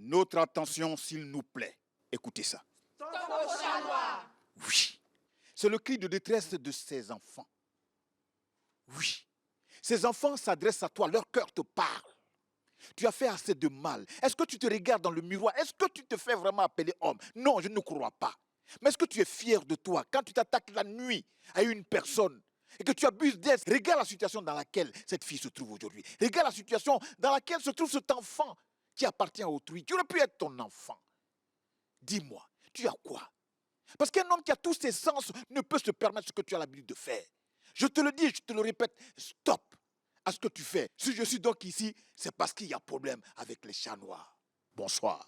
Notre attention, s'il nous plaît. Écoutez ça. Oui. C'est le cri de détresse de ces enfants. Oui. Ces enfants s'adressent à toi, leur cœur te parle. Tu as fait assez de mal. Est-ce que tu te regardes dans le miroir? Est-ce que tu te fais vraiment appeler homme? Non, je ne crois pas. Mais est-ce que tu es fier de toi quand tu t'attaques la nuit à une personne et que tu abuses d'elle? Regarde la situation dans laquelle cette fille se trouve aujourd'hui. Regarde la situation dans laquelle se trouve cet enfant qui appartient à autrui. Tu aurais pu être ton enfant. Dis-moi, tu as quoi? Parce qu'un homme qui a tous ses sens ne peut se permettre ce que tu as l'habitude de faire. Je te le dis, je te le répète, stop à ce que tu fais. Si je suis donc ici, c'est parce qu'il y a problème avec les chats noirs. Bonsoir.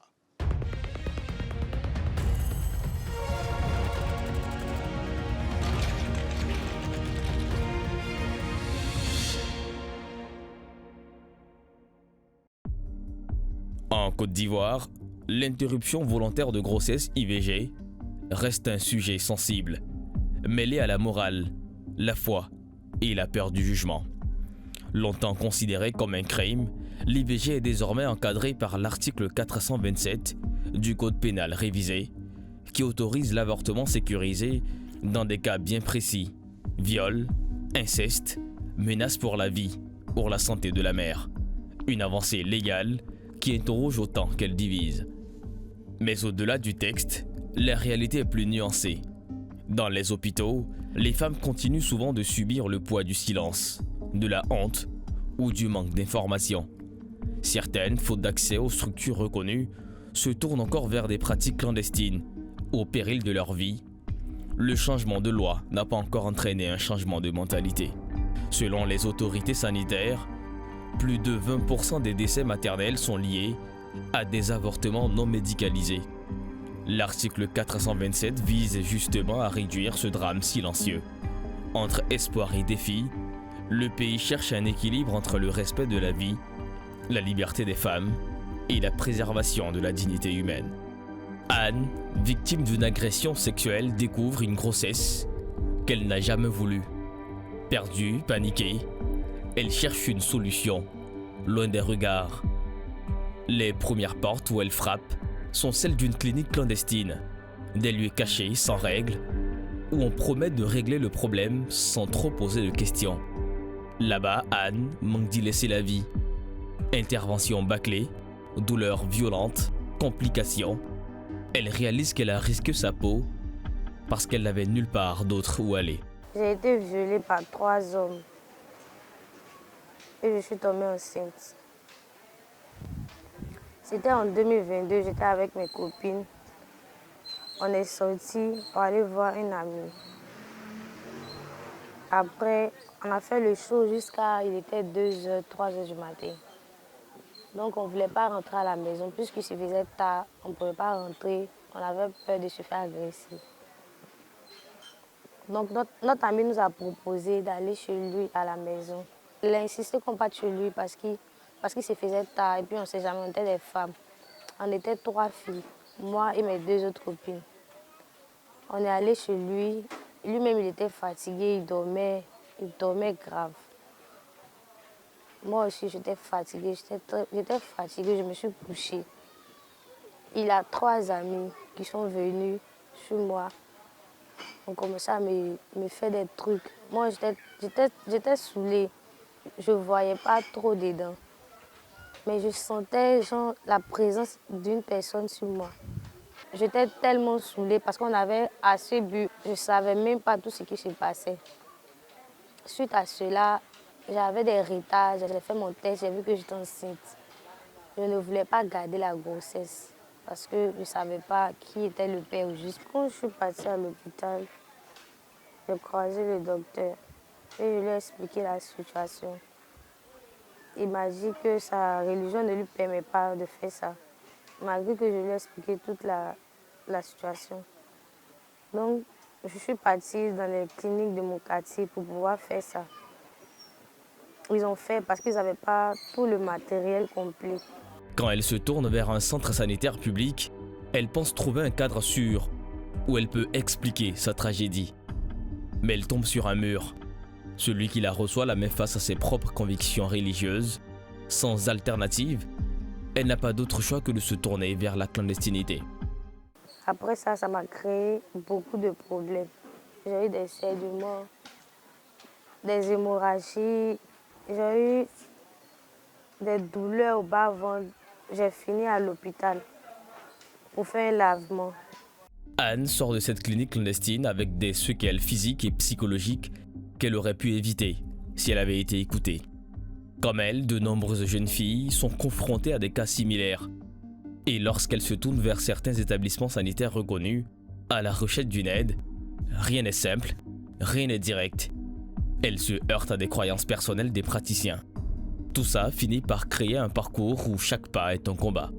En Côte d'Ivoire, l'interruption volontaire de grossesse IVG reste un sujet sensible, mêlé à la morale, la foi et la peur du jugement. Longtemps considéré comme un crime, l'IVG est désormais encadré par l'article 427 du Code pénal révisé, qui autorise l'avortement sécurisé dans des cas bien précis: viol, inceste, menace pour la vie ou la santé de la mère. Une avancée légale qui interroge autant qu'elle divise. Mais au-delà du texte, la réalité est plus nuancée. Dans les hôpitaux, les femmes continuent souvent de subir le poids du silence, de la honte ou du manque d'information. Certaines, faute d'accès aux structures reconnues, se tournent encore vers des pratiques clandestines, au péril de leur vie. Le changement de loi n'a pas encore entraîné un changement de mentalité. Selon les autorités sanitaires, plus de 20% des décès maternels sont liés à des avortements non médicalisés. L'article 427 vise justement à réduire ce drame silencieux. Entre espoir et défi, le pays cherche un équilibre entre le respect de la vie, la liberté des femmes et la préservation de la dignité humaine. Anne, victime d'une agression sexuelle, découvre une grossesse qu'elle n'a jamais voulu. Perdue, paniquée, elle cherche une solution, loin des regards. Les premières portes où elle frappe sont celles d'une clinique clandestine, des lieux cachés, sans règles, où on promet de régler le problème sans trop poser de questions. Là-bas, Anne manque d'y laisser la vie. Intervention bâclée, douleurs violentes, complications. Elle réalise qu'elle a risqué sa peau parce qu'elle n'avait nulle part d'autre où aller. J'ai été violée par 3 hommes et je suis tombée enceinte. C'était en 2022, j'étais avec mes copines. On est sortis pour aller voir une amie. Après, on a fait le show jusqu'à, il était 2h, 3h du matin. Donc on ne voulait pas rentrer à la maison, puisqu'il se faisait tard, on ne pouvait pas rentrer. On avait peur de se faire agresser. Donc notre ami nous a proposé d'aller chez lui à la maison. Il a insisté qu'on parte chez lui parce qu'il se faisait tard et puis on ne sait jamais, on était des femmes. On était 3 filles, moi et mes 2 autres copines. On est allé chez lui, lui-même il était fatigué, il dormait grave. Moi aussi j'étais fatiguée, je me suis couchée. Il a 3 amis qui sont venus chez moi. On commençait à me faire des trucs. Moi j'étais saoulée, je ne voyais pas trop dedans. Mais je sentais genre, la présence d'une personne sur moi. J'étais tellement saoulée parce qu'on avait assez bu. Je ne savais même pas tout ce qui se passait. Suite à cela, j'avais des retards, j'avais fait mon test, j'ai vu que j'étais enceinte. Je ne voulais pas garder la grossesse parce que je ne savais pas qui était le père juste. Quand je suis partie à l'hôpital, j'ai croisé le docteur et je lui ai expliqué la situation. Il m'a dit que sa religion ne lui permet pas de faire ça, malgré que je lui ai expliqué toute la situation. Donc, je suis partie dans les cliniques de mon quartier pour pouvoir faire ça. Ils ont fait parce qu'ils n'avaient pas tout le matériel complet. Quand elle se tourne vers un centre sanitaire public, elle pense trouver un cadre sûr où elle peut expliquer sa tragédie. Mais elle tombe sur un mur. Celui qui la reçoit la met face à ses propres convictions religieuses. Sans alternative, elle n'a pas d'autre choix que de se tourner vers la clandestinité. Après ça, ça m'a créé beaucoup de problèmes. J'ai eu des saignements, des hémorragies, j'ai eu des douleurs au bas-ventre. J'ai fini à l'hôpital pour faire un lavement. Anne sort de cette clinique clandestine avec des séquelles physiques et psychologiques qu'elle aurait pu éviter si elle avait été écoutée. Comme elle, de nombreuses jeunes filles sont confrontées à des cas similaires. Et lorsqu'elles se tournent vers certains établissements sanitaires reconnus, à la recherche d'une aide, rien n'est simple, rien n'est direct. Elles se heurtent à des croyances personnelles des praticiens. Tout ça finit par créer un parcours où chaque pas est un combat.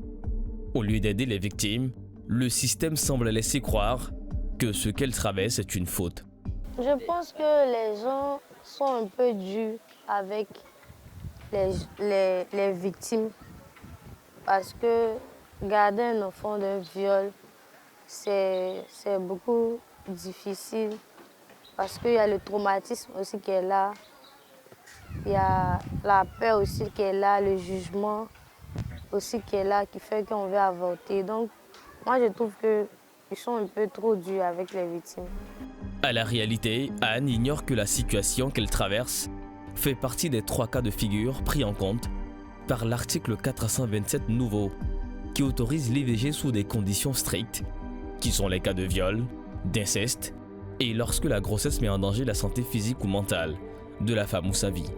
Au lieu d'aider les victimes, le système semble laisser croire que ce qu'elles traversent est une faute. Je pense que les gens sont un peu durs avec les victimes parce que garder un enfant d'un viol, c'est beaucoup difficile parce qu'il y a le traumatisme aussi qui est là, il y a la peur aussi qui est là, le jugement aussi qui est là, qui fait qu'on veut avorter. Donc, moi, je trouve qu'ils sont un peu trop durs avec les victimes. À la réalité, Anne ignore que la situation qu'elle traverse fait partie des 3 cas de figure pris en compte par l'article 427 nouveau, qui autorise l'IVG sous des conditions strictes, qui sont les cas de viol, d'inceste, et lorsque la grossesse met en danger la santé physique ou mentale de la femme ou sa vie.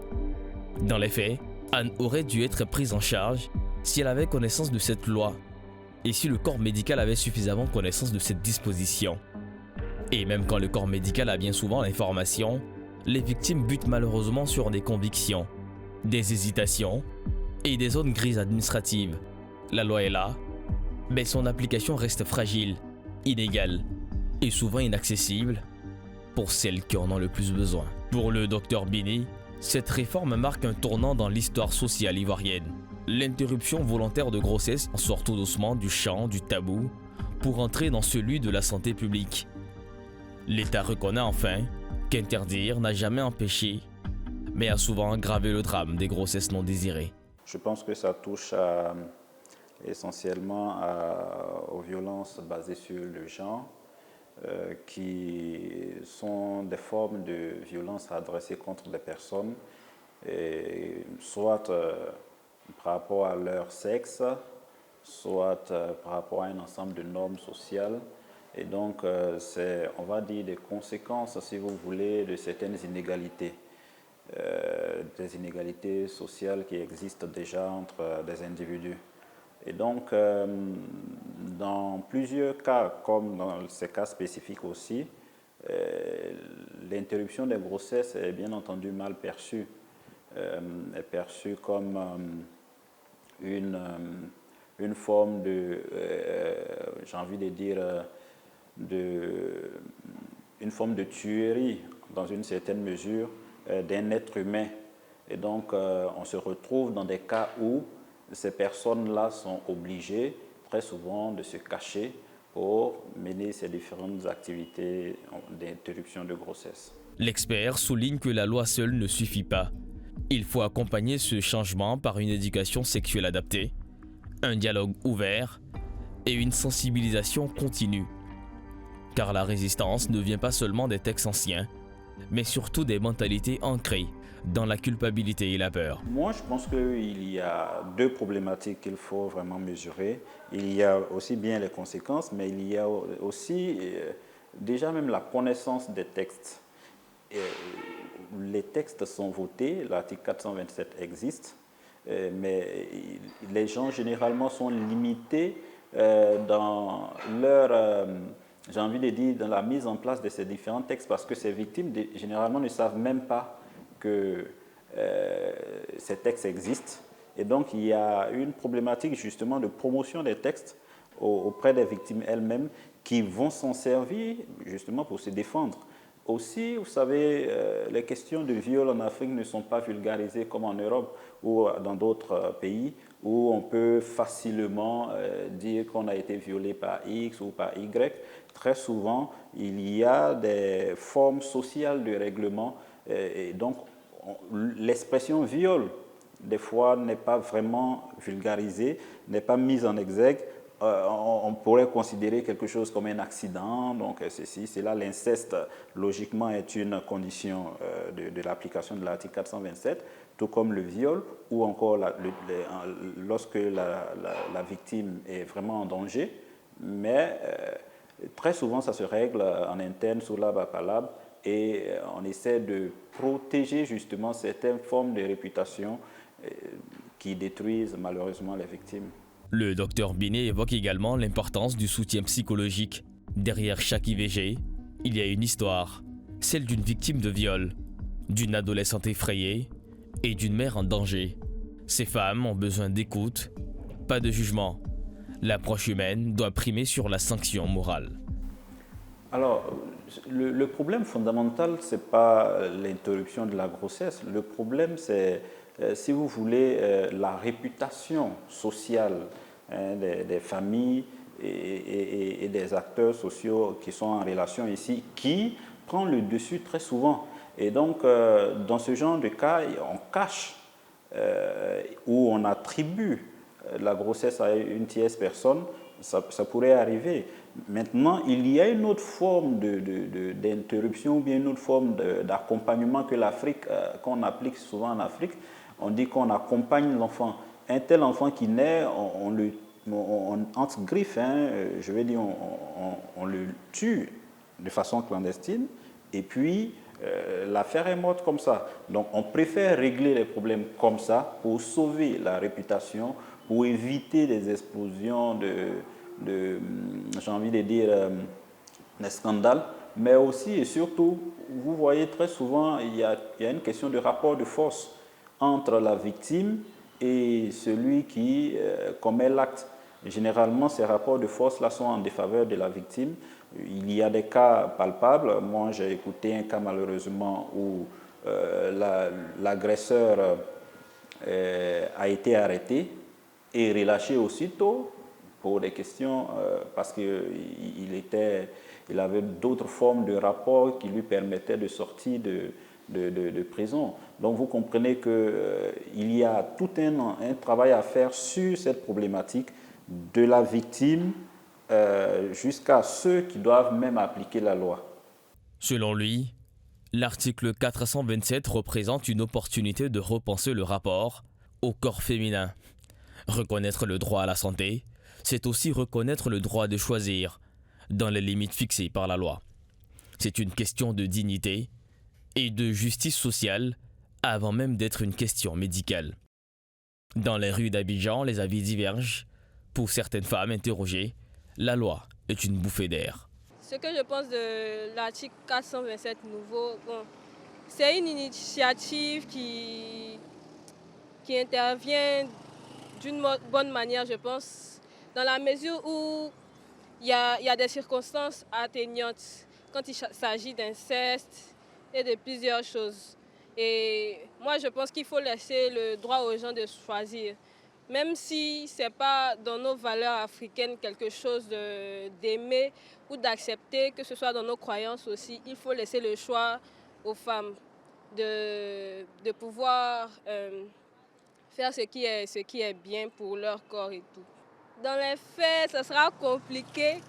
Dans les faits, Anne aurait dû être prise en charge si elle avait connaissance de cette loi et si le corps médical avait suffisamment connaissance de cette disposition. Et même quand le corps médical a bien souvent l'information, les victimes butent malheureusement sur des convictions, des hésitations et des zones grises administratives. La loi est là, mais son application reste fragile, inégale et souvent inaccessible pour celles qui en ont le plus besoin. Pour le docteur Bini, cette réforme marque un tournant dans l'histoire sociale ivoirienne. L'interruption volontaire de grossesse sort tout doucement du champ du tabou pour entrer dans celui de la santé publique. L'État reconnaît enfin qu'interdire n'a jamais empêché, mais a souvent aggravé le drame des grossesses non désirées. Je pense que ça touche essentiellement aux violences basées sur le genre, qui sont des formes de violence adressées contre des personnes, soit par rapport à leur sexe, soit par rapport à un ensemble de normes sociales. Et donc, c'est, on va dire, des conséquences, si vous voulez, de certaines inégalités. Des inégalités sociales qui existent déjà entre des individus. Et donc, dans plusieurs cas, comme dans ces cas spécifiques aussi, l'interruption des grossesses est bien entendu mal perçue. Est perçue comme une forme de, j'ai envie de dire, une forme de tuerie, dans une certaine mesure, d'un être humain. Et donc, on se retrouve dans des cas où ces personnes-là sont obligées, très souvent, de se cacher pour mener ces différentes activités d'interruption de grossesse. L'expert souligne que la loi seule ne suffit pas. Il faut accompagner ce changement par une éducation sexuelle adaptée, un dialogue ouvert et une sensibilisation continue. Car la résistance ne vient pas seulement des textes anciens, mais surtout des mentalités ancrées dans la culpabilité et la peur. Moi, je pense qu'il y a 2 problématiques qu'il faut vraiment mesurer. Il y a aussi bien les conséquences, mais il y a aussi déjà même la connaissance des textes. Les textes sont votés, l'article 427 existe, mais les gens généralement sont limités dans leur... j'ai envie de dire, dans la mise en place de ces différents textes, parce que ces victimes, généralement, ne savent même pas que ces textes existent. Et donc, il y a une problématique, justement, de promotion des textes auprès des victimes elles-mêmes qui vont s'en servir, justement, pour se défendre. Aussi, vous savez, les questions de viol en Afrique ne sont pas vulgarisées comme en Europe ou dans d'autres pays où on peut facilement dire qu'on a été violé par X ou par Y. Très souvent, il y a des formes sociales de règlement et donc l'expression viol des fois, n'est pas vraiment vulgarisée, n'est pas mise en exergue. On pourrait considérer quelque chose comme un accident, donc ceci, c'est là, l'inceste, logiquement, est une condition de l'application de l'article 427, tout comme le viol, ou encore lorsque la victime est vraiment en danger, mais très souvent, ça se règle en interne, sous lab à palab, et on essaie de protéger justement certaines formes de réputation qui détruisent malheureusement les victimes. Le docteur Binet évoque également l'importance du soutien psychologique. Derrière chaque IVG, il y a une histoire, celle d'une victime de viol, d'une adolescente effrayée et d'une mère en danger. Ces femmes ont besoin d'écoute, pas de jugement. L'approche humaine doit primer sur la sanction morale. Alors, le problème fondamental, ce n'est pas l'interruption de la grossesse. Le problème, c'est, si vous voulez, la réputation sociale des familles et des acteurs sociaux qui sont en relation ici, qui prend le dessus très souvent. Et donc, dans ce genre de cas, on cache ou on attribue la grossesse à une tierce personne, ça pourrait arriver. Maintenant, il y a une autre forme d'interruption ou bien une autre forme d'accompagnement que l'Afrique, qu'on applique souvent en Afrique. On dit qu'on accompagne l'enfant. Un tel enfant qui naît, on entre griffes, je vais dire, on le tue de façon clandestine et puis l'affaire est morte comme ça. Donc on préfère régler les problèmes comme ça pour sauver la réputation, pour éviter des explosions j'ai envie de dire, des scandales, mais aussi et surtout, vous voyez très souvent, il y a une question de rapport de force entre la victime et celui qui commet l'acte. Généralement, ces rapports de force-là sont en défaveur de la victime. Il y a des cas palpables. Moi, j'ai écouté un cas malheureusement où l'agresseur a été arrêté et relâché aussitôt pour des questions, parce qu'il avait d'autres formes de rapports qui lui permettaient de sortir de prison. Donc vous comprenez qu'il y a tout un travail à faire sur cette problématique de la victime jusqu'à ceux qui doivent même appliquer la loi. Selon lui, l'article 427 représente une opportunité de repenser le rapport au corps féminin. Reconnaître le droit à la santé, c'est aussi reconnaître le droit de choisir, dans les limites fixées par la loi. C'est une question de dignité et de justice sociale avant même d'être une question médicale. Dans les rues d'Abidjan, les avis divergent. Pour certaines femmes interrogées, la loi est une bouffée d'air. Ce que je pense de l'article 427 nouveau, c'est une initiative qui intervient d'une bonne manière, je pense, dans la mesure où il y a des circonstances atténuantes quand il s'agit d'inceste et de plusieurs choses. Et moi, je pense qu'il faut laisser le droit aux gens de choisir. Même si ce n'est pas dans nos valeurs africaines quelque chose d'aimer ou d'accepter, que ce soit dans nos croyances aussi, il faut laisser le choix aux femmes de pouvoir faire ce qui est bien pour leur corps et tout. Dans les faits, ce sera compliqué.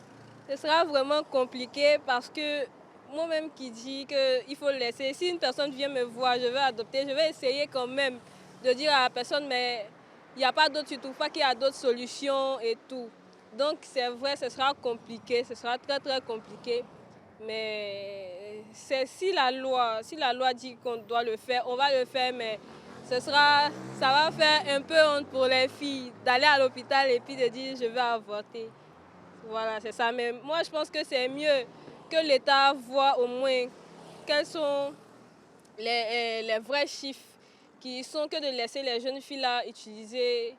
Ce sera vraiment compliqué parce que moi-même qui dis qu'il faut laisser. Si une personne vient me voir, je veux adopter, je vais essayer quand même de dire à la personne, mais il n'y a pas d'autre, tu ne trouves pas qu'il y a d'autres solutions et tout. Donc c'est vrai, ce sera compliqué, ce sera très très compliqué. Mais si la loi dit qu'on doit le faire, on va le faire, mais ça va faire un peu honte pour les filles d'aller à l'hôpital et puis de dire je veux avorter. Voilà, c'est ça. Mais moi, je pense que c'est mieux que l'État voit au moins quels sont les vrais chiffres qui sont que de laisser les jeunes filles là utiliser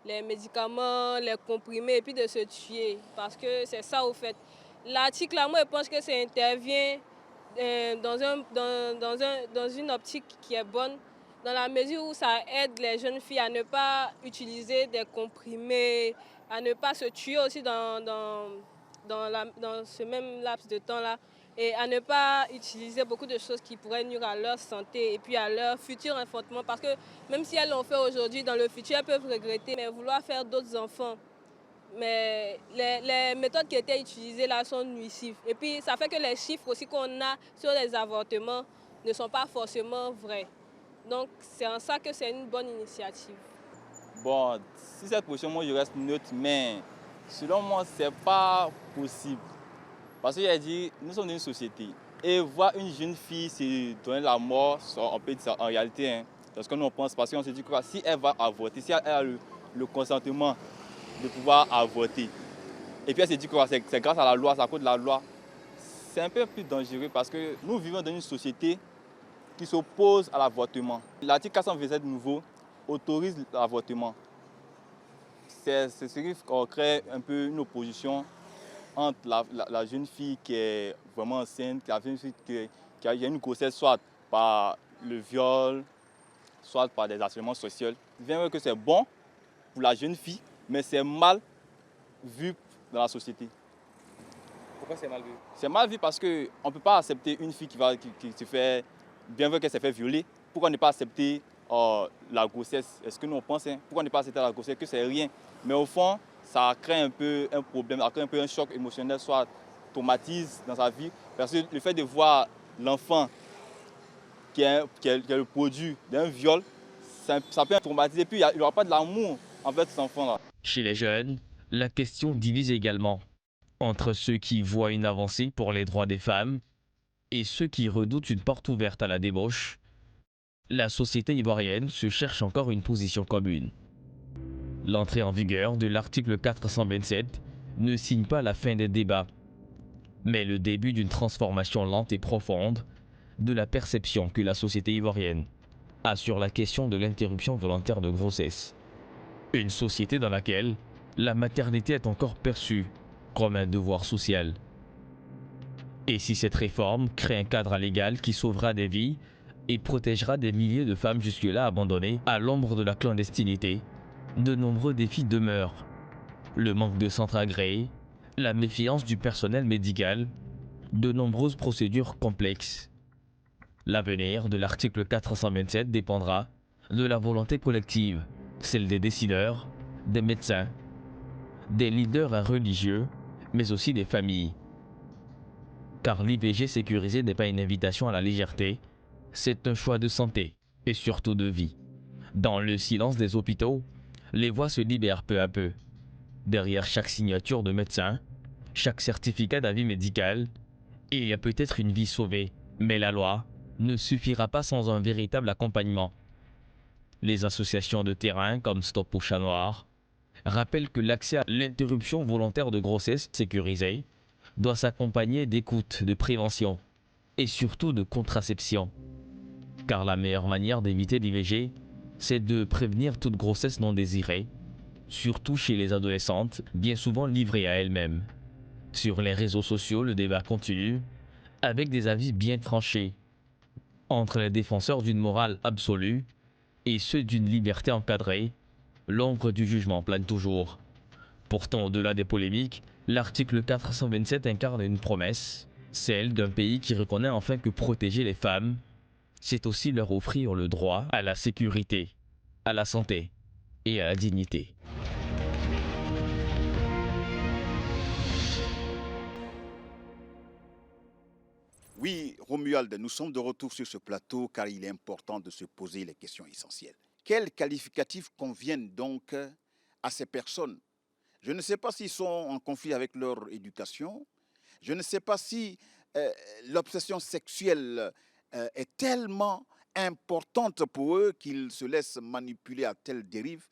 les médicaments, les comprimés et puis de se tuer. Parce que c'est ça au fait. L'article là, moi, je pense que ça intervient dans une optique qui est bonne, dans la mesure où ça aide les jeunes filles à ne pas utiliser des comprimés, à ne pas se tuer aussi dans ce même laps de temps-là. et à ne pas utiliser beaucoup de choses qui pourraient nuire à leur santé et puis à leur futur enfantement. Parce que même si elles l'ont fait aujourd'hui, dans le futur, elles peuvent regretter, mais vouloir faire d'autres enfants. Mais les méthodes qui étaient utilisées là sont nuisives. Et puis ça fait que les chiffres aussi qu'on a sur les avortements ne sont pas forcément vrais. Donc c'est en ça que c'est une bonne initiative. Bon, si cette position, moi je reste neutre, mais selon moi, c'est pas possible. Parce que j'ai dit, nous sommes dans une société. Et voir une jeune fille se donner la mort, on peut dire ça en réalité, hein, parce que nous on pense, parce qu'on se dit que si elle va avorter, si elle a le consentement de pouvoir avorter, et puis elle se dit que c'est grâce à la loi, c'est à cause de la loi, c'est un peu plus dangereux parce que nous vivons dans une société qui s'oppose à l'avortement. L'article 427 nouveau autorise l'avortement. C'est ce qui crée un peu une opposition entre la jeune fille qui est vraiment enceinte, la jeune fille qui a eu une grossesse soit par le viol, soit par des harcèlements sociaux. Bien vrai que c'est bon pour la jeune fille, mais c'est mal vu dans la société. Pourquoi c'est mal vu? C'est mal vu parce qu'on ne peut pas accepter une fille qui se fait, bien vrai qu'elle s'est fait violer. Pourquoi ne pas accepter la grossesse? Est-ce que nous on pense, hein? Pourquoi ne pas accepter la grossesse? Que c'est rien. Mais au fond, ça crée un peu un problème, ça crée un peu un choc émotionnel, soit traumatise dans sa vie. Parce que le fait de voir l'enfant qui est le produit d'un viol, ça peut traumatiser. Et puis il n'y aura pas de l'amour envers cet enfant-là. Chez les jeunes, la question divise également entre ceux qui voient une avancée pour les droits des femmes et ceux qui redoutent une porte ouverte à la débauche. La société ivoirienne se cherche encore une position commune. L'entrée en vigueur de l'article 427 ne signe pas la fin des débats, mais le début d'une transformation lente et profonde de la perception que la société ivoirienne a sur la question de l'interruption volontaire de grossesse. Une société dans laquelle la maternité est encore perçue comme un devoir social. Et si cette réforme crée un cadre légal qui sauvera des vies et protégera des milliers de femmes jusque-là abandonnées à l'ombre de la clandestinité, de nombreux défis demeurent. Le manque de centres agréés, la méfiance du personnel médical, de nombreuses procédures complexes. L'avenir de l'article 427 dépendra de la volonté collective, celle des décideurs, des médecins, des leaders religieux, mais aussi des familles. Car l'IVG sécurisé n'est pas une invitation à la légèreté, c'est un choix de santé et surtout de vie. Dans le silence des hôpitaux, les voix se libèrent peu à peu. Derrière chaque signature de médecin, chaque certificat d'avis médical, il y a peut-être une vie sauvée, mais la loi ne suffira pas sans un véritable accompagnement. Les associations de terrain comme Stop au chat noir rappellent que l'accès à l'interruption volontaire de grossesse sécurisée doit s'accompagner d'écoute, de prévention et surtout de contraception. Car la meilleure manière d'éviter l'IVG, c'est de prévenir toute grossesse non désirée, surtout chez les adolescentes, bien souvent livrées à elles-mêmes. Sur les réseaux sociaux, le débat continue, avec des avis bien tranchés, entre les défenseurs d'une morale absolue et ceux d'une liberté encadrée. L'ombre du jugement plane toujours. Pourtant, au-delà des polémiques, l'article 427 incarne une promesse, celle d'un pays qui reconnaît enfin que protéger les femmes, c'est aussi leur offrir le droit à la sécurité, à la santé et à la dignité. Oui, Romuald, nous sommes de retour sur ce plateau car il est important de se poser les questions essentielles. Quels qualificatifs conviennent donc à ces personnes? Je ne sais pas s'ils sont en conflit avec leur éducation. Je ne sais pas si l'obsession sexuelle est tellement importante pour eux qu'ils se laissent manipuler à telle dérive.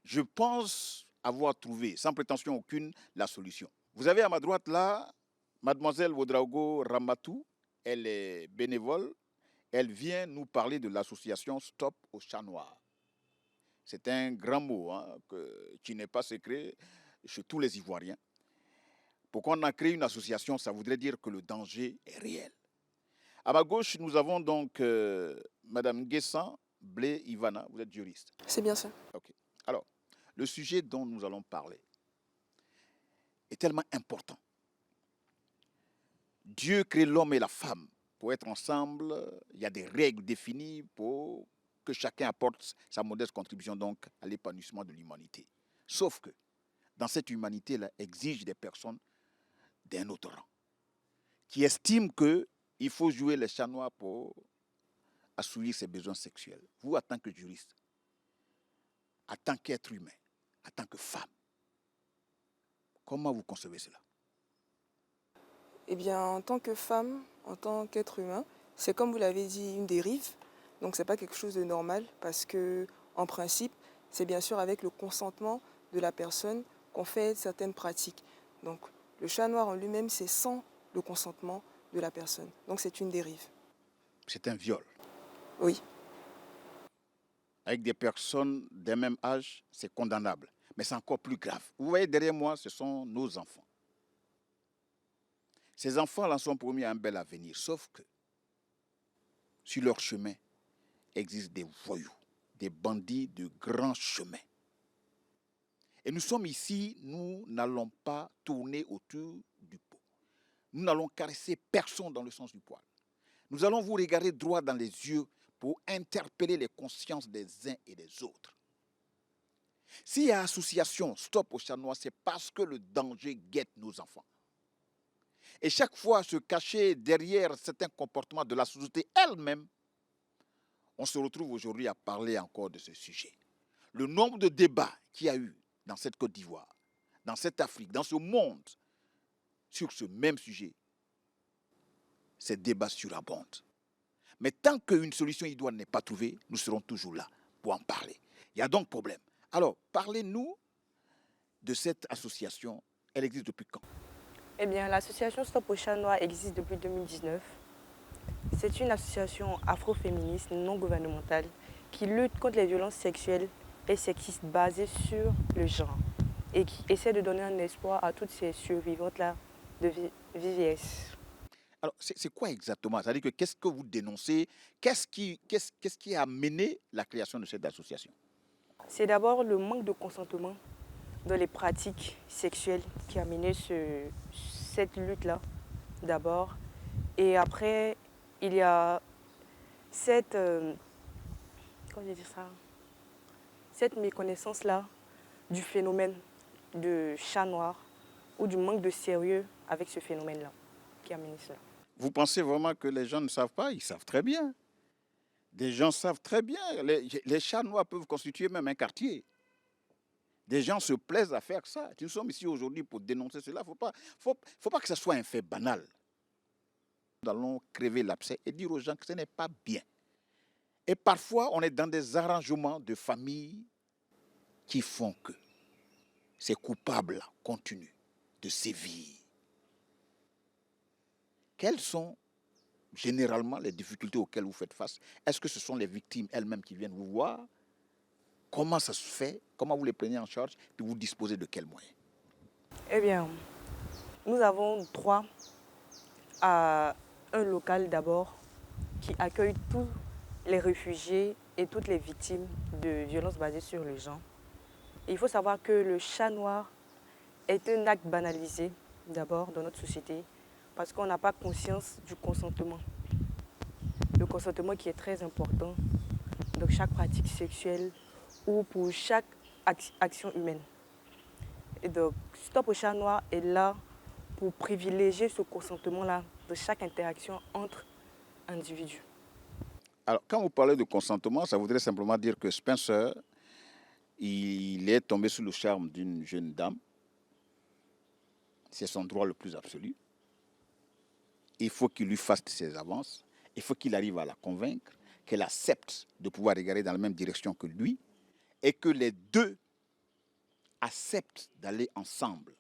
Je pense avoir trouvé, sans prétention aucune, la solution. Vous avez à ma droite là, mademoiselle Wodraogo Ramatou. Elle est bénévole. Elle vient nous parler de l'association Stop au chat noir. C'est un grand mot hein, qui n'est pas secret chez tous les Ivoiriens. Pourquoi on a créé une association, ça voudrait dire que le danger est réel. À ma gauche, nous avons donc Madame Guessan Blé Ivana. Vous êtes juriste. C'est bien ça. Ok. Alors, le sujet dont nous allons parler est tellement important. Dieu crée l'homme et la femme pour être ensemble. Il y a des règles définies pour que chacun apporte sa modeste contribution donc à l'épanouissement de l'humanité. Sauf que dans cette humanité-là exige des personnes d'un autre rang qui estiment qu'il faut jouer les chats noirs pour assouvir ses besoins sexuels. Vous, en tant que juriste, en tant qu'être humain, en tant que femme, comment vous concevez cela? Eh bien, en tant que femme, en tant qu'être humain, c'est comme vous l'avez dit, une dérive. Donc, ce n'est pas quelque chose de normal parce que, en principe, c'est bien sûr avec le consentement de la personne qu'on fait certaines pratiques. Donc, le chat noir en lui-même, c'est sans le consentement de la personne. Donc, c'est une dérive. C'est un viol. Oui. Avec des personnes d'un même âge, c'est condamnable. Mais c'est encore plus grave. Vous voyez, derrière moi, ce sont nos enfants. Ces enfants-là sont promis à un bel avenir, sauf que sur leur chemin existent des voyous, des bandits de grand chemin. Et nous sommes ici, nous n'allons pas tourner autour du pot. Nous n'allons caresser personne dans le sens du poil. Nous allons vous regarder droit dans les yeux pour interpeller les consciences des uns et des autres. S'il y a association Stop au chat noir, c'est parce que le danger guette nos enfants. Et chaque fois, se cacher derrière certains comportements de la société elle-même, on se retrouve aujourd'hui à parler encore de ce sujet. Le nombre de débats qu'il y a eu dans cette Côte d'Ivoire, dans cette Afrique, dans ce monde, sur ce même sujet, ces débats surabondent. Mais tant qu'une solution idoine n'est pas trouvée, nous serons toujours là pour en parler. Il y a donc problème. Alors, parlez-nous de cette association. Elle existe depuis quand? Eh bien, l'association Stop au chat noir existe depuis 2019. C'est une association afroféministe non gouvernementale qui lutte contre les violences sexuelles et sexistes basées sur le genre et qui essaie de donner un espoir à toutes ces survivantes-là de VVS. Alors, c'est quoi exactement? C'est-à-dire que qu'est-ce que vous dénoncez? Qu'est-ce qui a amené la création de cette association? C'est d'abord le manque de consentement dans les pratiques sexuelles qui a mené cette lutte-là, d'abord. Et après, il y a cette méconnaissance-là du phénomène de chat noir ou du manque de sérieux avec ce phénomène-là qui a mené cela. Vous pensez vraiment que les gens ne savent pas? Ils savent très bien. Des gens savent très bien. Les chats noirs peuvent constituer même un quartier. Des gens se plaisent à faire ça. Nous sommes ici aujourd'hui pour dénoncer cela. Il ne faut pas que ce soit un fait banal. Nous allons crever l'abcès et dire aux gens que ce n'est pas bien. Et parfois, on est dans des arrangements de famille qui font que ces coupables continuent de sévir. Quelles sont généralement les difficultés auxquelles vous faites face? Est-ce que ce sont les victimes elles-mêmes qui viennent vous voir? Comment ça se fait? Comment vous les prenez en charge? Puis vous disposez de quels moyens? Eh bien, nous avons droit à un local d'abord qui accueille tous les réfugiés et toutes les victimes de violences basées sur le genre. Et il faut savoir que le chat noir est un acte banalisé d'abord dans notre société parce qu'on n'a pas conscience du consentement. Le consentement qui est très important dans chaque pratique sexuelle ou pour chaque action humaine. Et donc, Stop au chat noir est là pour privilégier ce consentement-là de chaque interaction entre individus. Alors, quand vous parlez de consentement, ça voudrait simplement dire que Spencer, il est tombé sous le charme d'une jeune dame. C'est son droit le plus absolu. Il faut qu'il lui fasse ses avances. Il faut qu'il arrive à la convaincre, qu'elle accepte de pouvoir regarder dans la même direction que lui et que les deux acceptent d'aller ensemble,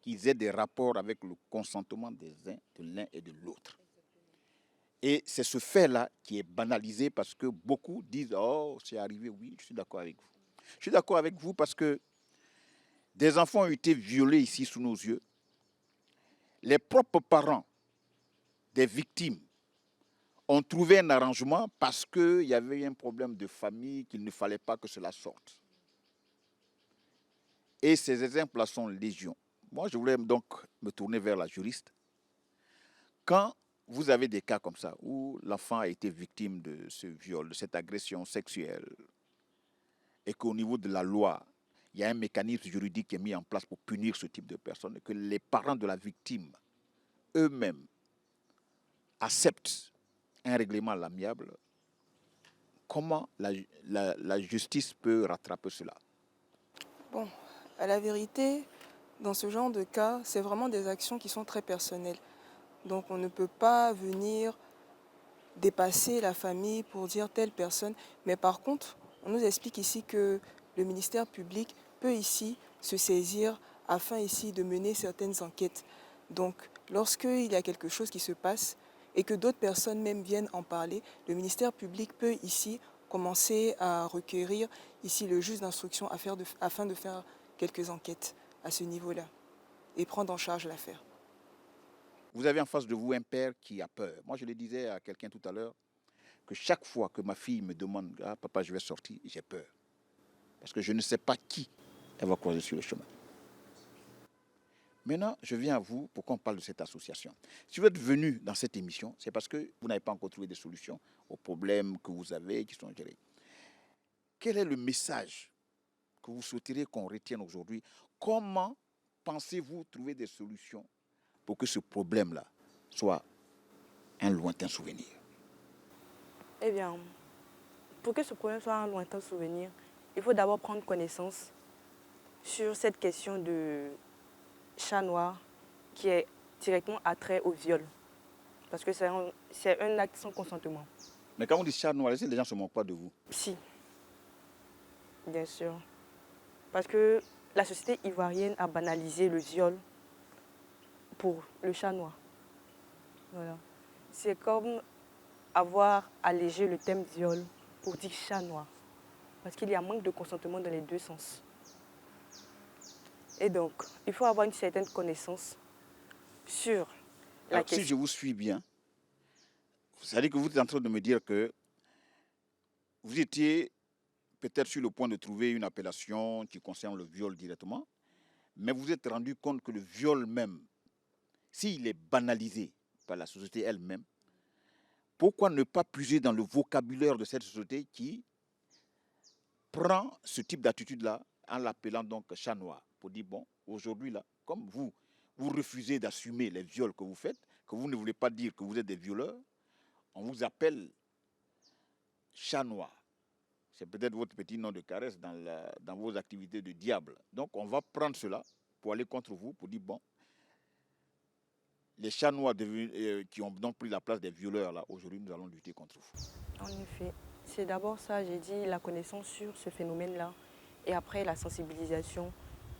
qu'ils aient des rapports avec le consentement des uns, de l'un et de l'autre. Et c'est ce fait-là qui est banalisé parce que beaucoup disent « Oh, c'est arrivé, oui, je suis d'accord avec vous. » Je suis d'accord avec vous parce que des enfants ont été violés ici sous nos yeux. Les propres parents des victimes ont trouvé un arrangement parce qu'il y avait un problème de famille, qu'il ne fallait pas que cela sorte. Et ces exemples-là sont légion. Moi, je voulais donc me tourner vers la juriste. Quand vous avez des cas comme ça, où l'enfant a été victime de ce viol, de cette agression sexuelle, et qu'au niveau de la loi, il y a un mécanisme juridique qui est mis en place pour punir ce type de personnes, et que les parents de la victime eux-mêmes acceptent un règlement à l'amiable, comment la justice peut rattraper cela? Bon, à la vérité, dans ce genre de cas, c'est vraiment des actions qui sont très personnelles. Donc on ne peut pas venir dépasser la famille pour dire telle personne. Mais par contre, on nous explique ici que le ministère public peut ici se saisir afin ici de mener certaines enquêtes. Donc lorsqu'il y a quelque chose qui se passe et que d'autres personnes même viennent en parler, le ministère public peut ici commencer à requérir ici le juge d'instruction afin de faire quelques enquêtes à ce niveau-là et prendre en charge l'affaire. Vous avez en face de vous un père qui a peur. Moi, je le disais à quelqu'un tout à l'heure, que chaque fois que ma fille me demande « Ah, papa, je vais sortir », j'ai peur. Parce que je ne sais pas qui elle va croiser sur le chemin. Maintenant, je viens à vous pour qu'on parle de cette association. Si vous êtes venu dans cette émission, c'est parce que vous n'avez pas encore trouvé des solutions aux problèmes que vous avez, qui sont gérés. Quel est le message que vous souhaiteriez qu'on retienne aujourd'hui? Comment pensez-vous trouver des solutions pour que ce problème-là soit un lointain souvenir? Eh bien, pour que ce problème soit un lointain souvenir, il faut d'abord prendre connaissance sur cette question de chat noir qui est directement attrait au viol. Parce que c'est un acte sans consentement. Mais quand on dit chat noir, les gens ne se moquent pas de vous. Si, bien sûr. Parce que la société ivoirienne a banalisé le viol pour le chat noir. Voilà. C'est comme avoir allégé le thème viol pour dire chat noir. Parce qu'il y a manque de consentement dans les deux sens. Et donc, il faut avoir une certaine connaissance sur la Alors, question. si je vous suis bien, ça veut dire que vous êtes en train de me dire que vous étiez peut-être sur le point de trouver une appellation qui concerne le viol directement, mais vous êtes rendu compte que le viol même, s'il est banalisé par la société elle-même, pourquoi ne pas puiser dans le vocabulaire de cette société qui prend ce type d'attitude-là en l'appelant donc chat noir, pour dire, bon, aujourd'hui, là, comme vous refusez d'assumer les viols que vous faites, que vous ne voulez pas dire que vous êtes des violeurs, on vous appelle chat noir. C'est peut-être votre petit nom de caresse dans vos activités de diable. Donc, on va prendre cela pour aller contre vous, pour dire, bon, les chats noirs qui ont donc pris la place des violeurs, là, aujourd'hui, nous allons lutter contre vous. En effet, c'est d'abord ça, j'ai dit, la connaissance sur ce phénomène-là, et après la sensibilisation,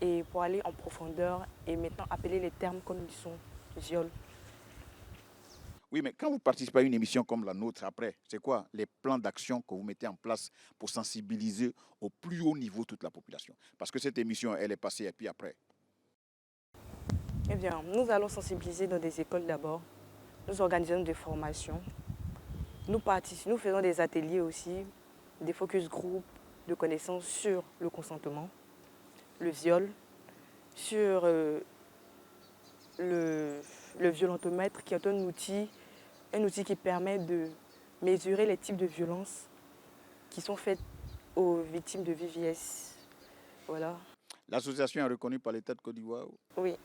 et pour aller en profondeur, et maintenant appeler les termes comme ils sont, viol. Oui, mais quand vous participez à une émission comme la nôtre, après, c'est quoi les plans d'action que vous mettez en place pour sensibiliser au plus haut niveau toute la population? Parce que cette émission, elle est passée, et puis après. Eh bien, nous allons sensibiliser dans des écoles d'abord. Nous organisons des formations. Nous faisons des ateliers aussi, des focus group de connaissances sur le consentement, le viol, sur le violentomètre, qui est un outil qui permet de mesurer les types de violences qui sont faites aux victimes de VVS. Voilà. L'association est reconnue par l'État de Côte d'Ivoire? Oui.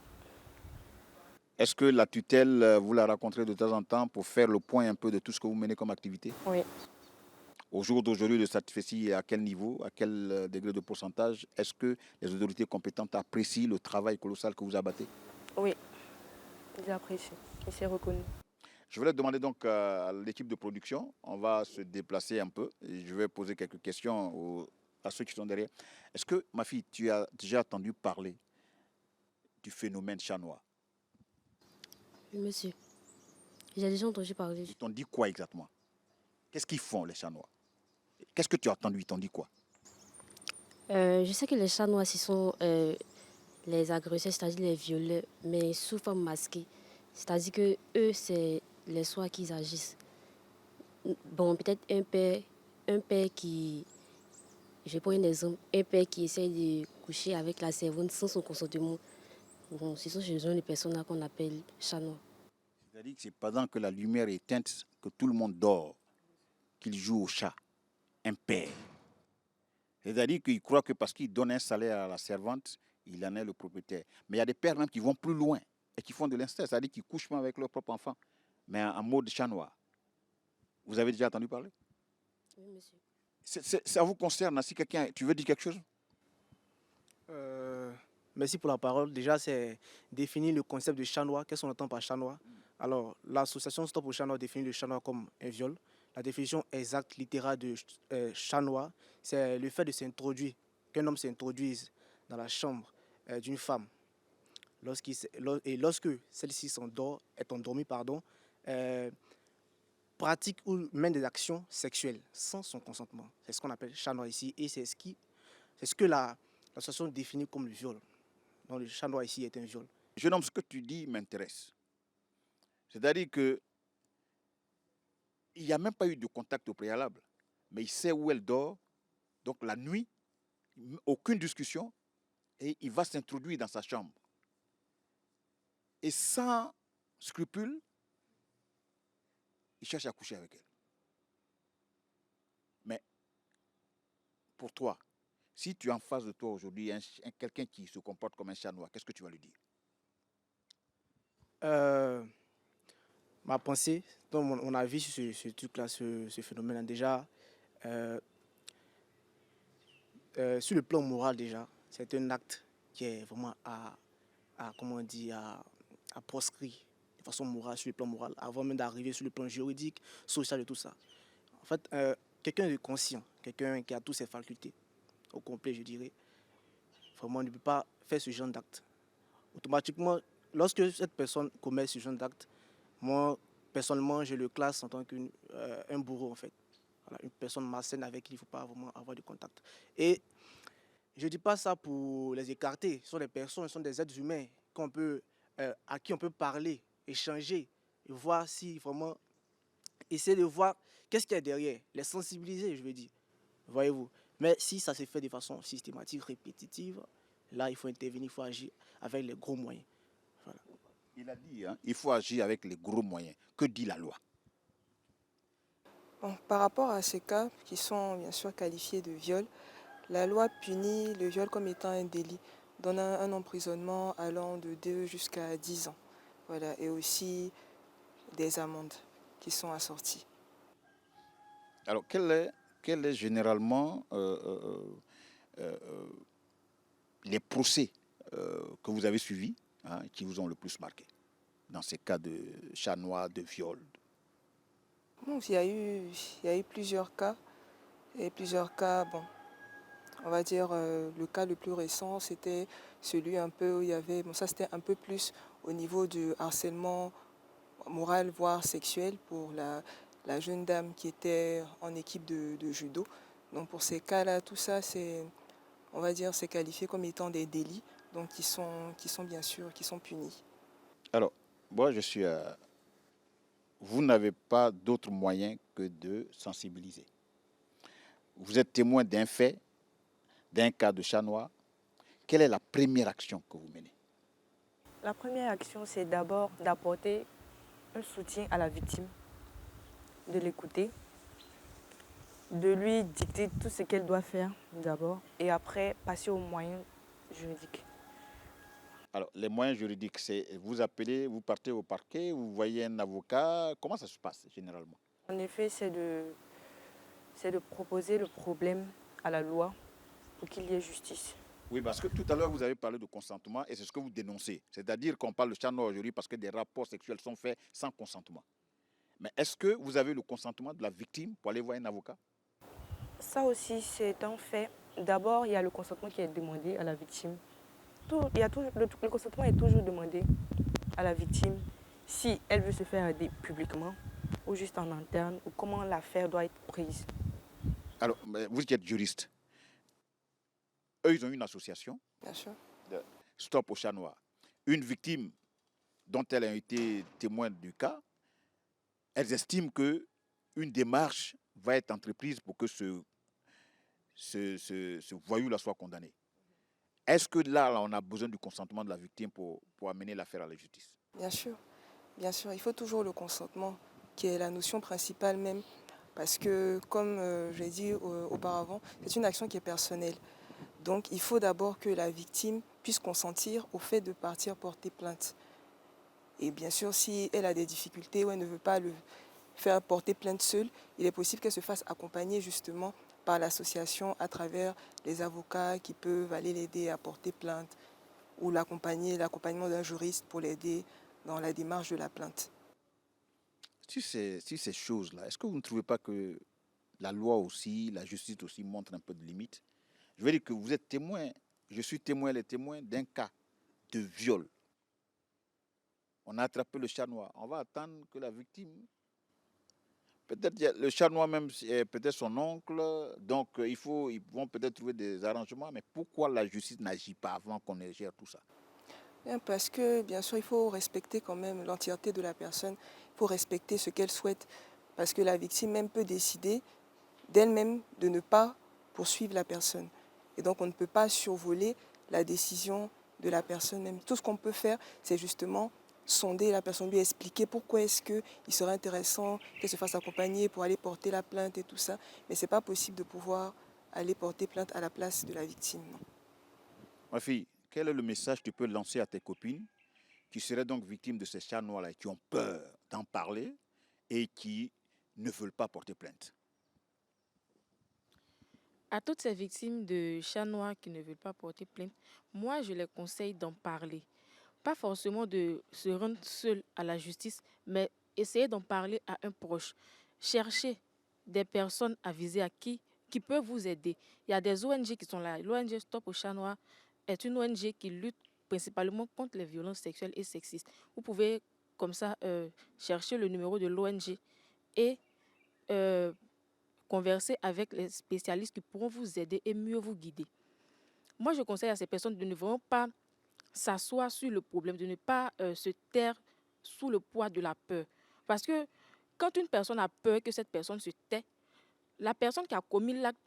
Est-ce que la tutelle, vous la rencontrez de temps en temps pour faire le point un peu de tout ce que vous menez comme activité? Oui. Au jour d'aujourd'hui, le satisfait est à quel niveau, à quel degré de pourcentage? Est-ce que les autorités compétentes apprécient le travail colossal que vous abattez? Oui, ils apprécient et c'est reconnu. Je voulais demander donc à l'équipe de production, on va se déplacer un peu et je vais poser quelques questions à ceux qui sont derrière. Est-ce que, ma fille, tu as déjà entendu parler du phénomène chat noir? Oui, monsieur. J'ai déjà entendu parler. Ils t'ont dit quoi exactement? Qu'est-ce qu'ils font, les chats noirs? Qu'est-ce que tu as entendu? Ils t'ont dit quoi? Je sais que les chats noirs, ce sont les agresseurs, c'est-à-dire les violeurs, mais sous forme masquée. C'est-à-dire que eux, c'est les soirs qu'ils agissent. Bon, peut-être un père qui, je prends un exemple, un père qui essaie de coucher avec la servante sans son consentement. Bon, ce sont les personnes-là qu'on appelle chats noirs. C'est-à-dire que c'est pendant que la lumière est éteinte, que tout le monde dort, qu'il joue au chat, un père. C'est-à-dire qu'il croit que parce qu'il donne un salaire à la servante, il en est le propriétaire. Mais il y a des pères même qui vont plus loin et qui font de l'inceste, c'est-à-dire qu'ils couchent même avec leur propre enfant, mais en mode chat noir. Vous avez déjà entendu parler? Oui, monsieur. Ça vous concerne, si quelqu'un... Tu veux dire quelque chose? Merci pour la parole. Déjà, c'est définir le concept de chat noir. Qu'est-ce qu'on entend par chat noir? Alors, l'association Stop au chat noir définit le chat noir comme un viol. La définition exacte, littérale de chat noir, c'est le fait de s'introduire, qu'un homme s'introduise dans la chambre d'une femme et lorsque celle-ci est endormie, pratique ou mène des actions sexuelles sans son consentement. C'est ce qu'on appelle chat noir ici et c'est ce que l'association définit comme le viol. Donc le chat noir ici est un viol. Jeune homme, ce que tu dis m'intéresse. C'est-à-dire que il n'y a même pas eu de contact au préalable, mais il sait où elle dort. Donc la nuit, aucune discussion, et il va s'introduire dans sa chambre. Et sans scrupule, il cherche à coucher avec elle. Mais pour toi, si tu as en face de toi aujourd'hui quelqu'un qui se comporte comme un chat noir, qu'est-ce que tu vas lui dire? Ma pensée, donc mon avis sur ce truc-là, ce phénomène, déjà, sur le plan moral, déjà, c'est un acte qui est vraiment comment on dit, à proscrire de façon morale, sur le plan moral, avant même d'arriver sur le plan juridique, social et tout ça. En fait, quelqu'un de conscient, quelqu'un qui a toutes ses facultés, au complet, je dirais, vraiment ne peut pas faire ce genre d'acte. Automatiquement, lorsque cette personne commet ce genre d'acte, moi, personnellement, je le classe en tant qu'un bourreau, en fait. Voilà, une personne malsaine avec qui il ne faut pas vraiment avoir de contact. Et je ne dis pas ça pour les écarter. Ce sont des personnes, ce sont des êtres humains à qui on peut parler, échanger, et voir si vraiment... Essayer de voir qu'est-ce qu'il y a derrière, les sensibiliser, je veux dire. Voyez-vous. Mais si ça se fait de façon systématique, répétitive, là, il faut intervenir, il faut agir avec les gros moyens. Voilà. Il a dit, il faut agir avec les gros moyens. Que dit la loi? Bon, par rapport à ces cas qui sont bien sûr qualifiés de viol, la loi punit le viol comme étant un délit, donne un emprisonnement allant de 2 jusqu'à 10 ans. Voilà, et aussi des amendes qui sont assorties. Alors, quel est généralement les procès que vous avez suivis, qui vous ont le plus marqué dans ces cas de chat noir, de viol? Bon, il y a eu plusieurs cas. Et plusieurs cas, bon, on va dire le cas le plus récent, c'était celui un peu où il y avait, bon ça c'était un peu plus au niveau du harcèlement moral, voire sexuel pour la jeune dame qui était en équipe de judo. Donc pour ces cas-là, tout ça, on va dire, c'est qualifié comme étant des délits, donc qui sont bien sûr, qui sont punis. Alors, moi je suis... vous n'avez pas d'autre moyen que de sensibiliser. Vous êtes témoin d'un fait, d'un cas de chat noir. Quelle est la première action que vous menez? La première action, c'est d'abord d'apporter un soutien à la victime, de l'écouter, de lui dicter tout ce qu'elle doit faire d'abord et après passer aux moyens juridiques. Alors, les moyens juridiques, c'est vous appelez, vous partez au parquet, vous voyez un avocat. Comment ça se passe généralement? En effet, c'est de proposer le problème à la loi pour qu'il y ait justice. Oui, parce que tout à l'heure, vous avez parlé de consentement et c'est ce que vous dénoncez. C'est-à-dire qu'on parle de chat noir aujourd'hui parce que des rapports sexuels sont faits sans consentement. Mais est-ce que vous avez le consentement de la victime pour aller voir un avocat? Ça aussi, c'est un fait. D'abord, il y a le consentement qui est demandé à la victime. Le consentement est toujours demandé à la victime si elle veut se faire aider publiquement ou juste en interne ou comment l'affaire doit être prise. Alors, vous êtes juriste. Eux, ils ont une association. Bien sûr. Stop au chat noir. Une victime dont elles ont été témoins du cas, elles estiment qu'une démarche va être entreprise pour que ce voyou-là soit condamné. Est-ce que là, on a besoin du consentement de la victime pour amener l'affaire à la justice? Bien sûr. Bien sûr, il faut toujours le consentement, qui est la notion principale même, parce que, comme j'ai dit auparavant, c'est une action qui est personnelle. Donc, il faut d'abord que la victime puisse consentir au fait de partir porter plainte. Et bien sûr, si elle a des difficultés ou elle ne veut pas le faire porter plainte seule, il est possible qu'elle se fasse accompagner justement par l'association à travers les avocats qui peuvent aller l'aider à porter plainte ou l'accompagnement d'un juriste pour l'aider dans la démarche de la plainte. Sur ces choses-là, est-ce que vous ne trouvez pas que la loi aussi, la justice aussi montre un peu de limite? Je veux dire que vous êtes témoin, je suis témoin, les témoins d'un cas de viol. On a attrapé le chat noir. On va attendre que la victime... Peut-être le chat noir même, peut-être son oncle. Donc, ils vont peut-être trouver des arrangements. Mais pourquoi la justice n'agit pas avant qu'on gère tout ça? Bien, parce que, bien sûr, il faut respecter quand même l'entièreté de la personne. Il faut respecter ce qu'elle souhaite. Parce que la victime même peut décider d'elle-même de ne pas poursuivre la personne. Et donc, on ne peut pas survoler la décision de la personne même. Tout ce qu'on peut faire, c'est justement sonder la personne, lui expliquer pourquoi est-ce qu'il serait intéressant qu'elle se fasse accompagner pour aller porter la plainte et tout ça. Mais ce n'est pas possible de pouvoir aller porter plainte à la place de la victime. Non. Ma fille, quel est le message que tu peux lancer à tes copines qui seraient donc victimes de ces chats noirs-là, qui ont peur d'en parler et qui ne veulent pas porter plainte? À toutes ces victimes de chats noirs qui ne veulent pas porter plainte, moi je les conseille d'en parler. Pas forcément de se rendre seul à la justice, mais essayer d'en parler à un proche. Chercher des personnes avisées qui peuvent vous aider. Il y a des ONG qui sont là. L'ONG Stop aux chats noirs est une ONG qui lutte principalement contre les violences sexuelles et sexistes. Vous pouvez comme ça chercher le numéro de l'ONG et euh, converser avec les spécialistes qui pourront vous aider et mieux vous guider. Moi, je conseille à ces personnes de ne vraiment pas s'asseoir sur le problème, de ne pas se taire sous le poids de la peur. Parce que quand une personne a peur que cette personne se tait, la personne qui a commis l'acte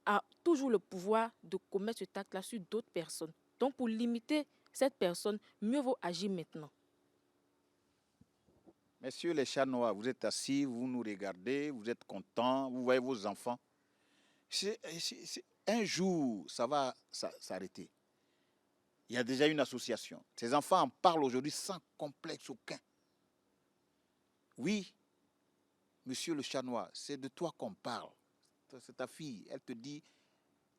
a toujours le pouvoir de commettre cet acte-là sur d'autres personnes. Donc, pour limiter cette personne, mieux vaut agir maintenant. Messieurs les chats noirs, vous êtes assis, vous nous regardez, vous êtes contents, vous voyez vos enfants. Un jour, ça va s'arrêter. Il y a déjà une association. Ces enfants en parlent aujourd'hui sans complexe aucun. Oui, monsieur le chat noir, c'est de toi qu'on parle. C'est ta fille. Elle te dit,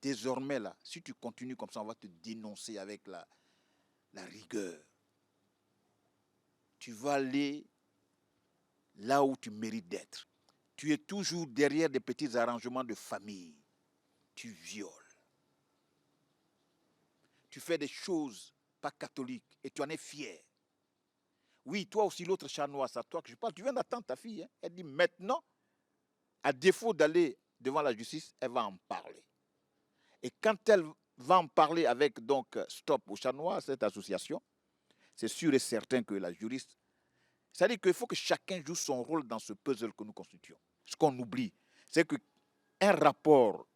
désormais, là, si tu continues comme ça, on va te dénoncer avec la rigueur. Tu vas aller là où tu mérites d'être. Tu es toujours derrière des petits arrangements de famille. Tu violes. Tu fais des choses pas catholiques et tu en es fier. Oui, toi aussi, l'autre chat noir, c'est à toi que je parle. Tu viens d'attendre ta fille. Hein? Elle dit maintenant, à défaut d'aller devant la justice, elle va en parler. Et quand elle va en parler avec donc Stop aux chats noirs, cette association, c'est sûr et certain que la juriste, c'est-à-dire qu'il faut que chacun joue son rôle dans ce puzzle que nous constituons. Ce qu'on oublie, c'est qu'un rapport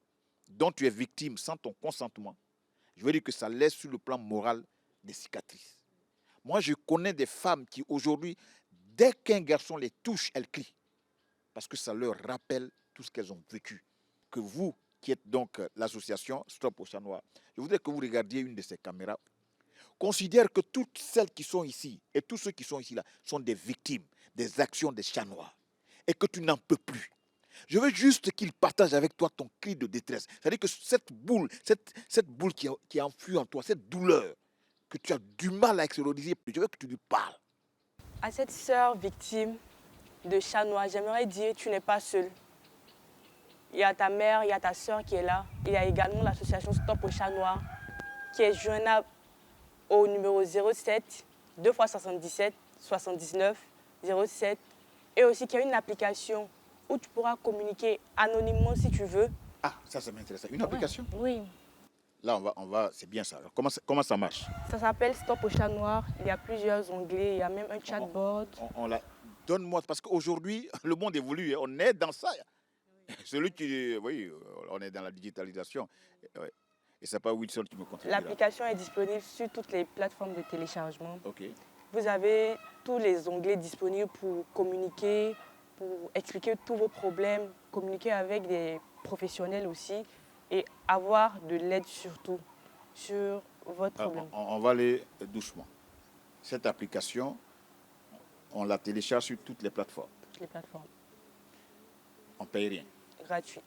dont tu es victime sans ton consentement, je veux dire que ça laisse sur le plan moral des cicatrices. Moi, je connais des femmes qui aujourd'hui, dès qu'un garçon les touche, elles crient. Parce que ça leur rappelle tout ce qu'elles ont vécu. Que vous, qui êtes donc l'association Stop aux chats noirs, je voudrais que vous regardiez une de ces caméras. Considère que toutes celles qui sont ici et tous ceux qui sont ici là sont des victimes des actions des chats noirs et que tu n'en peux plus. Je veux juste qu'ils partagent avec toi ton cri de détresse. C'est-à-dire que cette boule qui est enfouie en toi, cette douleur que tu as du mal à extérioriser, je veux que tu lui parles. À cette sœur victime de chat noir, j'aimerais dire tu n'es pas seule. Il y a ta mère, il y a ta sœur qui est là. Il y a également l'association Stop aux chats noirs qui est joignable au numéro 07 2 x 77 79 07 et aussi qu'il y a une application où tu pourras communiquer anonymement si tu veux. Ah, ça m'intéresse. Une application? Oui. Là, on va, c'est bien ça. Alors, comment ça marche? Ça s'appelle Stop aux chats noirs. Il y a plusieurs onglets, il y a même un chatbot. Donne-moi, parce qu'aujourd'hui, le monde évolue, on est dans ça. Celui qui, oui, on est dans la digitalisation. Et c'est pas Wilson qui me contribue. L'application est disponible sur toutes les plateformes de téléchargement. Ok. Vous avez tous les onglets disponibles pour communiquer, pour expliquer tous vos problèmes, communiquer avec des professionnels aussi et avoir de l'aide surtout sur votre problème. On va aller doucement. Cette application, on la télécharge sur toutes les plateformes. Toutes les plateformes. On ne paye rien. Gratuit.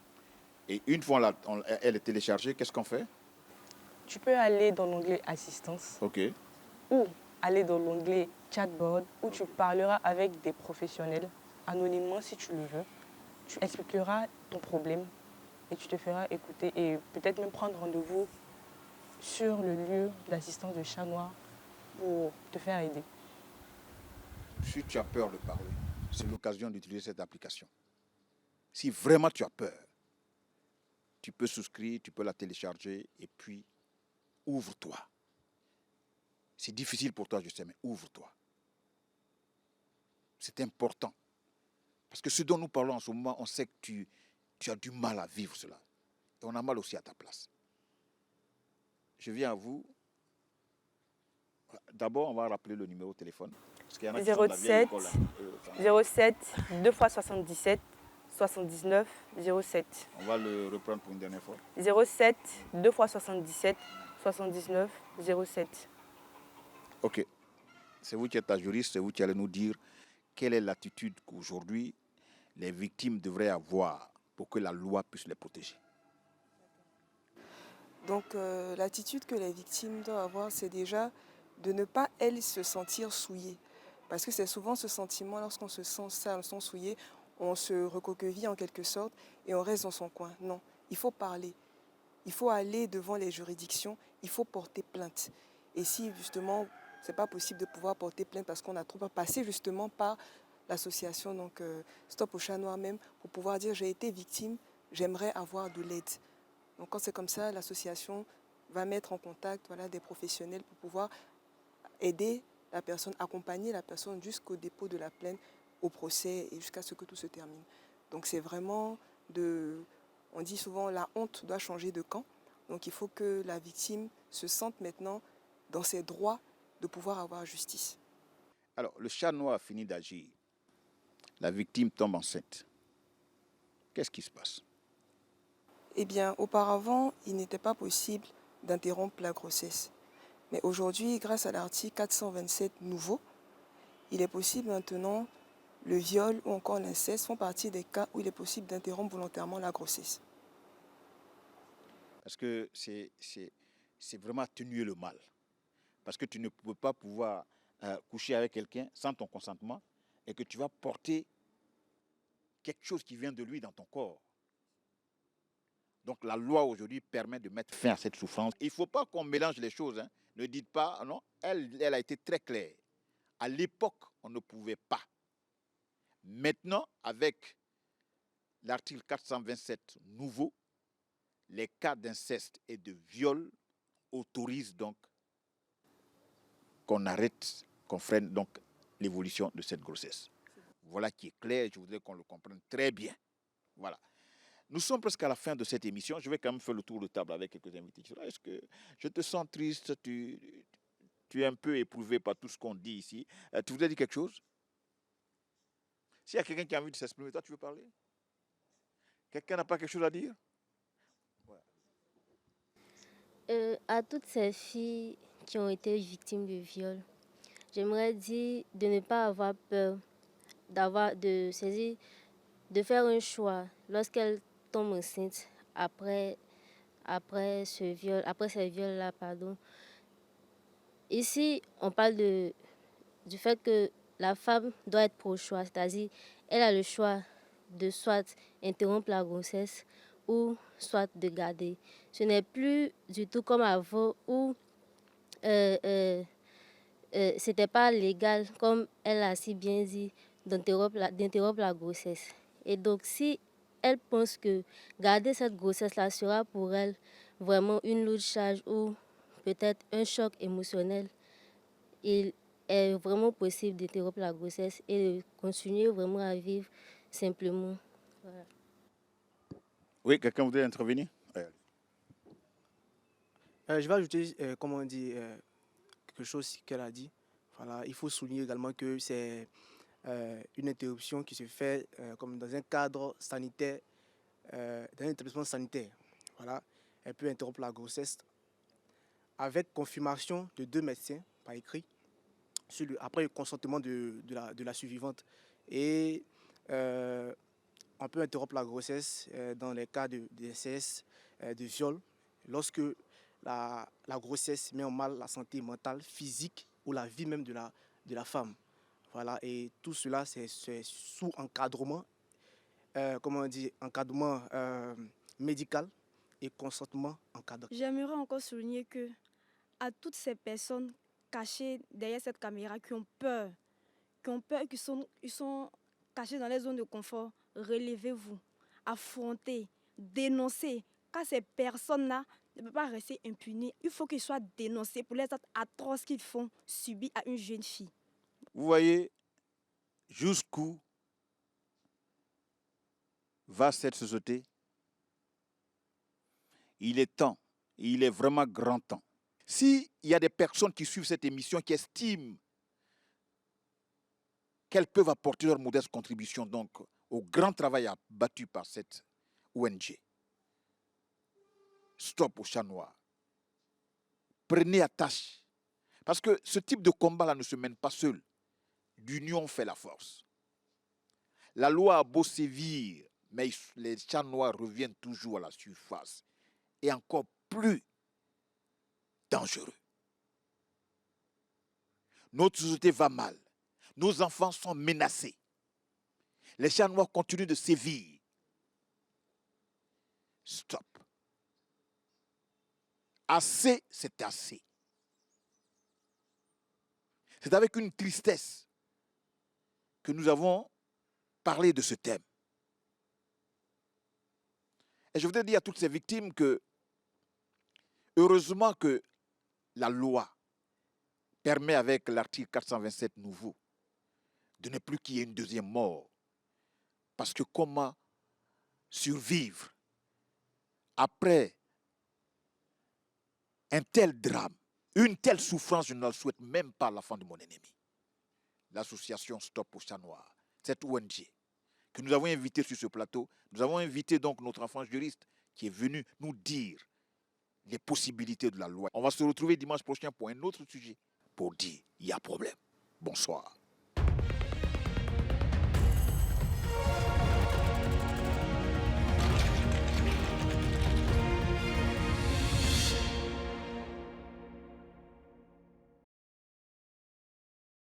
Et une fois elle est téléchargée, qu'est-ce qu'on fait? Tu peux aller dans l'onglet assistance. OK. Ou aller dans l'onglet chatbot où tu parleras avec des professionnels anonymement si tu le veux. Tu expliqueras ton problème et tu te feras écouter et peut-être même prendre rendez-vous sur le lieu d'assistance de Chat Noir pour te faire aider. Si tu as peur de parler, c'est l'occasion d'utiliser cette application. Si vraiment tu as peur, tu peux souscrire, tu peux la télécharger et puis ouvre-toi. C'est difficile pour toi, je sais, mais ouvre-toi. C'est important. Parce que ce dont nous parlons en ce moment, on sait que tu as du mal à vivre cela. Et on a mal aussi à ta place. Je viens à vous. D'abord, on va rappeler le numéro de téléphone. Parce qu'il y en a qui sont de la vieille 07 école, hein. 07 2 x 77 79 07. On va le reprendre pour une dernière fois. 07 2 x 77 79 07. Ok. C'est vous qui êtes la juriste, c'est vous qui allez nous dire quelle est l'attitude qu'aujourd'hui les victimes devraient avoir pour que la loi puisse les protéger. Donc l'attitude que les victimes doivent avoir, c'est déjà de ne pas, elles, se sentir souillées. Parce que c'est souvent ce sentiment, lorsqu'on se sent sale, on se sent souillé, on se recoqueville en quelque sorte et on reste dans son coin. Non, il faut parler. Il faut aller devant les juridictions, il faut porter plainte. Et si justement, ce n'est pas possible de pouvoir porter plainte parce qu'on a trop peur, passer justement par l'association, donc Stop au Chat Noir même, pour pouvoir dire j'ai été victime, j'aimerais avoir de l'aide. Donc quand c'est comme ça, l'association va mettre en contact des professionnels pour pouvoir aider la personne, accompagner la personne jusqu'au dépôt de la plainte, au procès et jusqu'à ce que tout se termine. Donc c'est vraiment on dit souvent la honte doit changer de camp. Donc il faut que la victime se sente maintenant dans ses droits de pouvoir avoir justice. Alors, le Chat Noir a fini d'agir. La victime tombe enceinte. Qu'est-ce qui se passe? Eh bien, auparavant, il n'était pas possible d'interrompre la grossesse. Mais aujourd'hui, grâce à l'article 427 nouveau, il est possible maintenant, le viol ou encore l'inceste font partie des cas où il est possible d'interrompre volontairement la grossesse. Parce que c'est vraiment atténuer le mal. Parce que tu ne peux pas pouvoir coucher avec quelqu'un sans ton consentement et que tu vas porter quelque chose qui vient de lui dans ton corps. Donc la loi aujourd'hui permet de mettre fin à cette souffrance. Il ne faut pas qu'on mélange les choses. Hein. Ne dites pas, non, elle a été très claire. À l'époque, on ne pouvait pas. Maintenant, avec l'article 427 nouveau, les cas d'inceste et de viol autorisent donc qu'on arrête, qu'on freine donc l'évolution de cette grossesse. Voilà qui est clair, je voudrais qu'on le comprenne très bien. Voilà. Nous sommes presque à la fin de cette émission. Je vais quand même faire le tour de table avec quelques invités. Est-ce que je te sens triste? Tu es un peu éprouvé par tout ce qu'on dit ici. Tu voudrais dire quelque chose? S'il y a quelqu'un qui a envie de s'exprimer, toi, tu veux parler? Quelqu'un n'a pas quelque chose à dire? À toutes ces filles qui ont été victimes de viol, j'aimerais dire de ne pas avoir peur, de faire un choix lorsqu'elles tombent enceintes après ces viols-là, pardon. Ici, on parle du fait que la femme doit être pro-choix, c'est-à-dire elle a le choix de soit interrompre la grossesse ou soit de garder. Ce n'est plus du tout comme avant où c'était pas légal, comme elle a si bien dit, d'interrompre la grossesse. Et donc, si elle pense que garder cette grossesse-là sera pour elle vraiment une lourde charge ou peut-être un choc émotionnel, il est vraiment possible d'interrompre la grossesse et de continuer vraiment à vivre simplement. Voilà. Oui, quelqu'un voudrait intervenir? Je vais ajouter, quelque chose qu'elle a dit. Voilà, il faut souligner également que c'est une interruption qui se fait comme dans un cadre sanitaire, dans un établissement sanitaire. Voilà, elle peut interrompre la grossesse avec confirmation de 2 médecins par écrit, après le consentement de la survivante. Et on peut interrompre la grossesse dans les cas d'inceste, de viol, lorsque la grossesse met en mal la santé mentale, physique ou la vie même de la femme. Voilà, et tout cela, c'est sous encadrement, encadrement médical et consentement encadré. J'aimerais encore souligner que à toutes ces personnes cachées derrière cette caméra qui ont peur, qui sont cachées dans les zones de confort, relevez-vous, affrontez, dénoncez, car ces personnes-là ne peuvent pas rester impunies. Il faut qu'ils soient dénoncés pour les actes atroces qu'ils font subir à une jeune fille. Vous voyez jusqu'où va cette société? Il est temps, il est vraiment grand temps. S'il y a des personnes qui suivent cette émission qui estiment qu'elles peuvent apporter leur modeste contribution donc au grand travail abattu par cette ONG, Stop au chat noir. Prenez attache. Parce que ce type de combat-là ne se mène pas seul. L'union fait la force. La loi a beau sévir, mais les chats noirs reviennent toujours à la surface. Et encore plus dangereux. Notre société va mal. Nos enfants sont menacés. Les chats noirs continuent de sévir. Stop. Assez, c'est assez. C'est avec une tristesse que nous avons parlé de ce thème. Et je voudrais dire à toutes ces victimes que, heureusement que la loi permet avec l'article 427 nouveau de ne plus qu'il y ait une deuxième mort. Parce que comment survivre après un tel drame, une telle souffrance, je ne la souhaite même pas à l'enfant de mon ennemi. L'association Stop au chat noir, cette ONG que nous avons invitée sur ce plateau, nous avons invité donc notre enfant juriste qui est venu nous dire les possibilités de la loi. On va se retrouver dimanche prochain pour un autre sujet, pour dire il y a problème. Bonsoir.